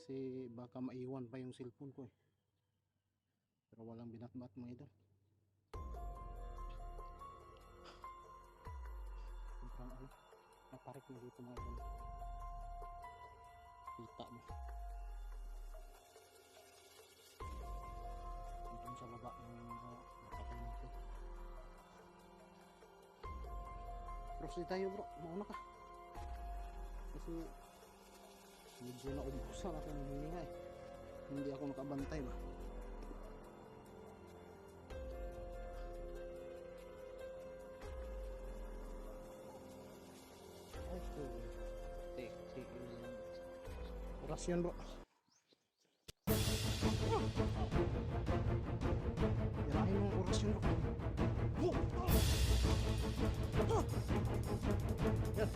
kasi baka maiwan pa yung cellphone ko eh. Pero walang binatbat mga idol. Sobrang ano, matarik na dito mga idol. Kita mo. Doon sa baba yung napatay natin. Proceed tayo bro, mauna ka. Kasi medyo naubusan ako ng hininga eh. Hindi ako nakabantay ba. Okay. Oras yun bro. Yarain mo ang oras yun bro. Yan.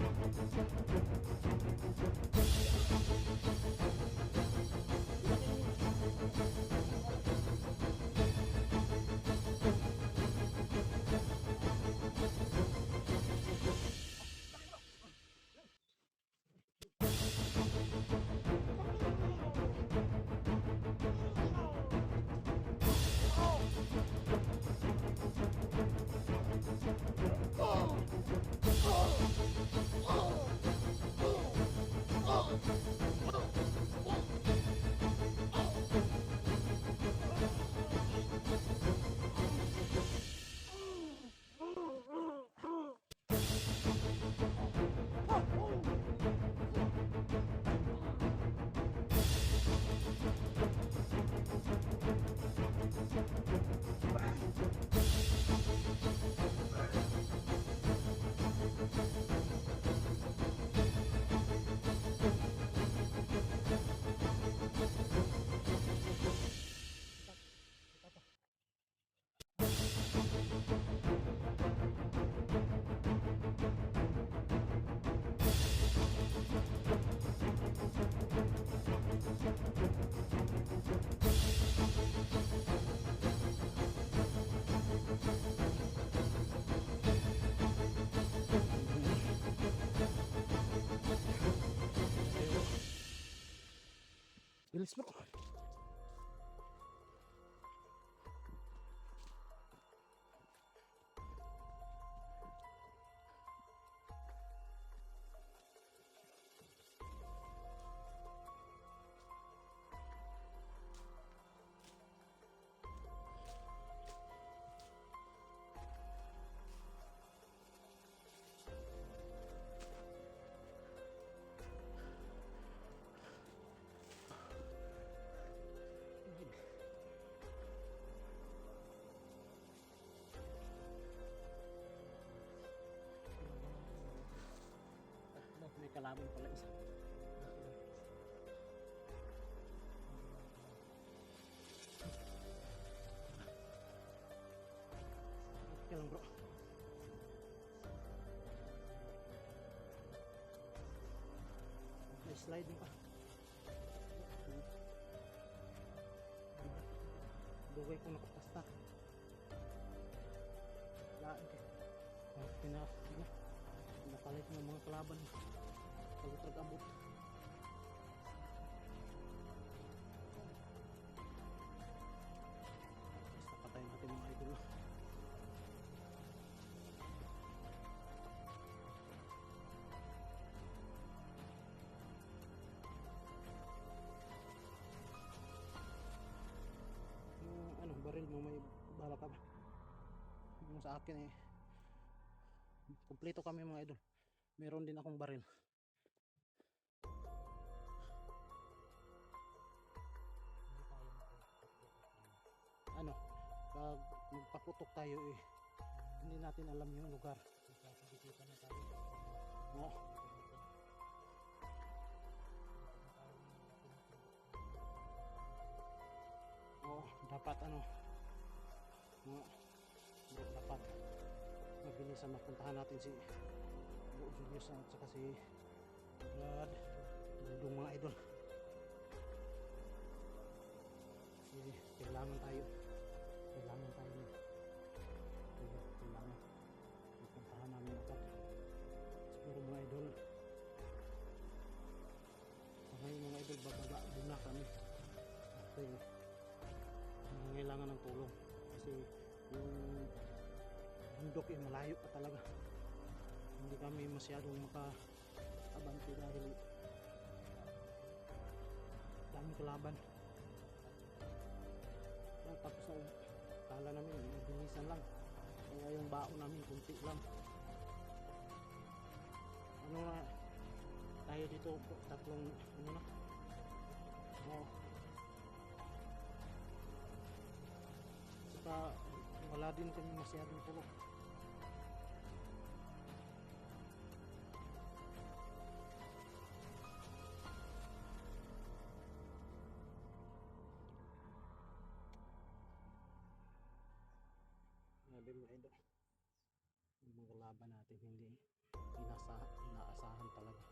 Bilis bro. May kalaban pala isa. Okay lang bro. May sliding pa. Dugay ko nakapasta. Laan ka. Pinapalit ng mga kalaban. Pagkatag abot. Basta patayin natin mga idol. Yung baril mo may bala ka ba? Yung sa akin eh kumpleto kami mga idol. Meron din akong baril. Ano, pag magpaputok tayo eh hindi natin alam yung lugar. Oo. Oo, dapat ano dapat mabilisan mapuntahan natin si Bro Julius at saka si Brad Dudong mga idol. Kasi kailangan tayo kailangan mapuntahan namin agad siguro mga idol. So ngayon mga idol bababa doon na tulong kasi yung bundok malayo pa talaga, hindi kami masyadong makaabante dahil daming kalaban. Tapos kala namin mabilisan lang, kaya yung baon namin kunti lang. Ano na tayo dito, tatlong ano na, saka wala din kami masyadong tulog. Grabe mga idol, yung mga laban natin hindi inaasahan talaga.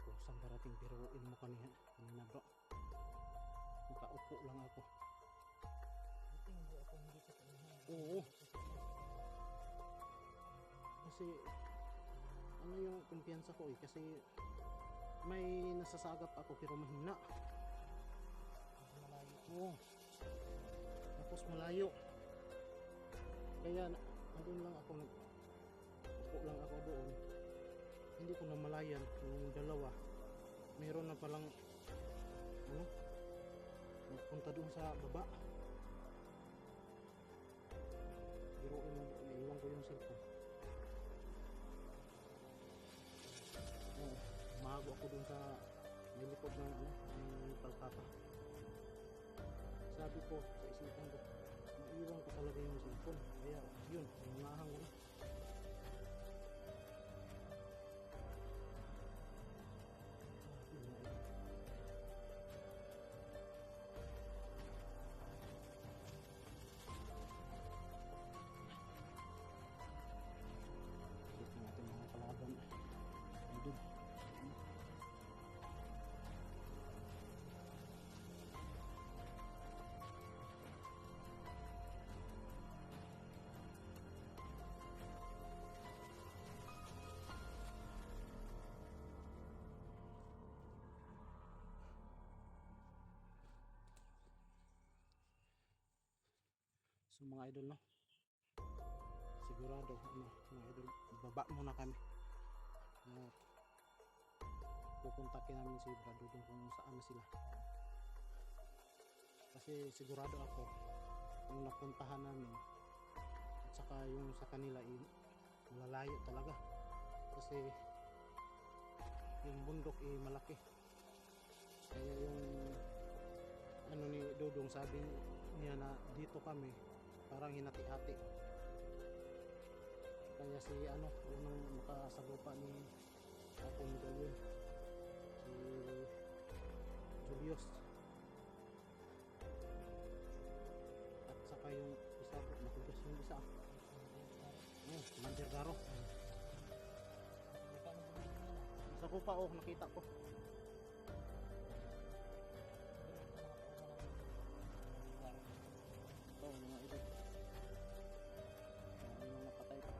Kung saan darating, biruin mo kanina bro, nakaupo lang ako. Oo, kasi ano yung kumpiyansa ko kasi may nasasagap ako pero mahina. Oo, tapos malayo, kaya doon lang ako, upo lang ako doon. Hindi ko namalayan yung dalawa meron na palang nagpunta doon sa baba. Pero naiwan ko yung cellphone. Umago ako doon sa nilikod ng palpapa. Sabi ko sa isipan ko, maiwan ko talaga yung cellphone, kaya yun, nangahan ko na. So mga idol, no, sigurado mga idol, baba muna kami. Pupuntakin namin si Brad doon kung saan na sila, kasi sigurado ako yung napuntahan namin at saka yung sa kanila malalayo talaga, kasi yung bundok malaki. Kaya yung ano ni Dodong, sabi niya na dito kami parang hinati-hati. Kaya si unang makasagupa ni akong gawin, si Julius, at saka yung isa, matugas yung isa, Commander Garo. Sa ko pa, nakita ko. Mga idol, mga napatay pa.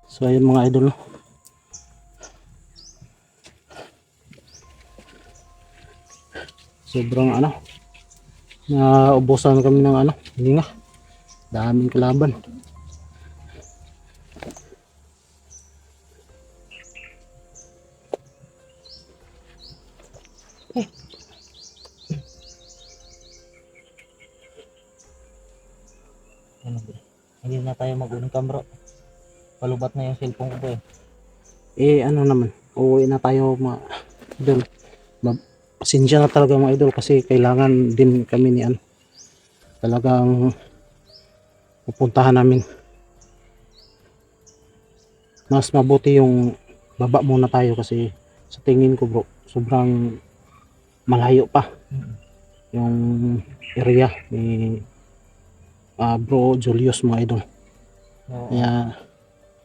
So ayun mga idol, sobrang naubusan kami ng hininga, daming kalaban. Hindi na tayo mag-unang bro. Palubat na yung cellphone ko naman, Uuwi na tayo doon. pasensya na talaga mga idol kasi kailangan din kami ni ano, talagang pupuntahan namin. Mas mabuti yung baba muna tayo kasi sa tingin ko bro, sobrang malayo pa yung area ni bro Julius mga idol. Oo, Kaya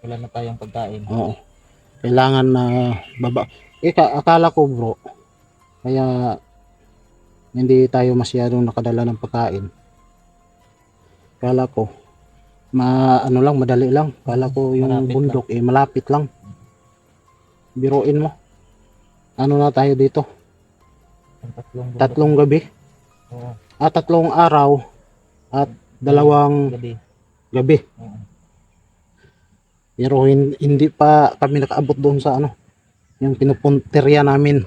wala na tayong pagkain. oo, kailangan na baba. Akala ko bro, kaya hindi tayo masyadong nakadala ng pagkain. Akala ko ano lang, madali lang. Akala ko yung Malapit bundok malapit lang. Biruin mo. Ano na tayo dito? Ang tatlong bundok. Tatlong gabi. Oo, Tatlong araw at dalawang gabi. gabi. Oo. Pero hindi pa kami nakaabot doon sa ano, yung pinupunterya namin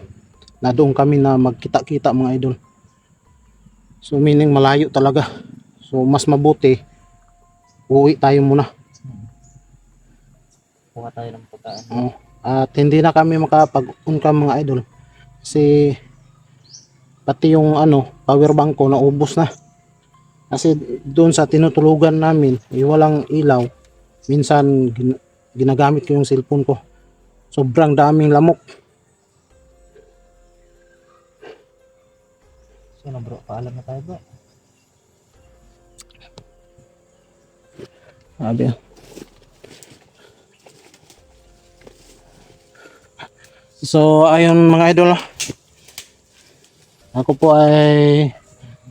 na doon kami na magkita-kita mga idol. So meaning malayo talaga. So mas mabuti uwi tayo muna. Kuha tayo ng pagkain. Oo. At hindi na kami makapag-uncam mga idol. Kasi pati yung ano, power bank ko naubos na. Kasi doon sa tinutulugan namin, walang ilaw. Minsan ginagamit ko yung cellphone ko. Sobrang daming lamok. So na bro, paalam na tayo bro. Sabi. So ayun mga idol. Ako po ay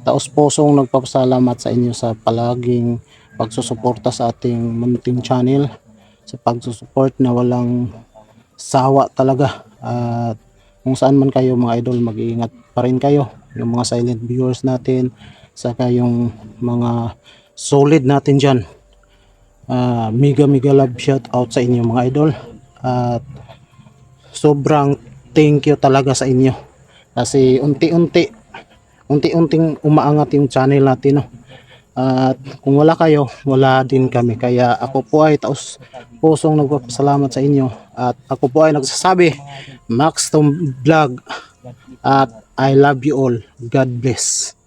taos-pusong nagpapasalamat sa inyo sa palaging pagsusuporta sa ating munting channel, sa pagsusuport na walang sawa talaga. At kung saan man kayo mga idol, mag-iingat pa rin kayo, yung mga silent viewers natin, saka yung mga solid natin dyan. Mega love shout out sa inyo mga idol. At sobrang thank you talaga sa inyo kasi unti-unting umaangat yung channel natin, no? At kung wala kayo, wala din kami. Kaya ako po ay taos pusong nagpapasalamat sa inyo. At ako po ay nagsasabi, Max Tom Vlog, at I love you all. God bless.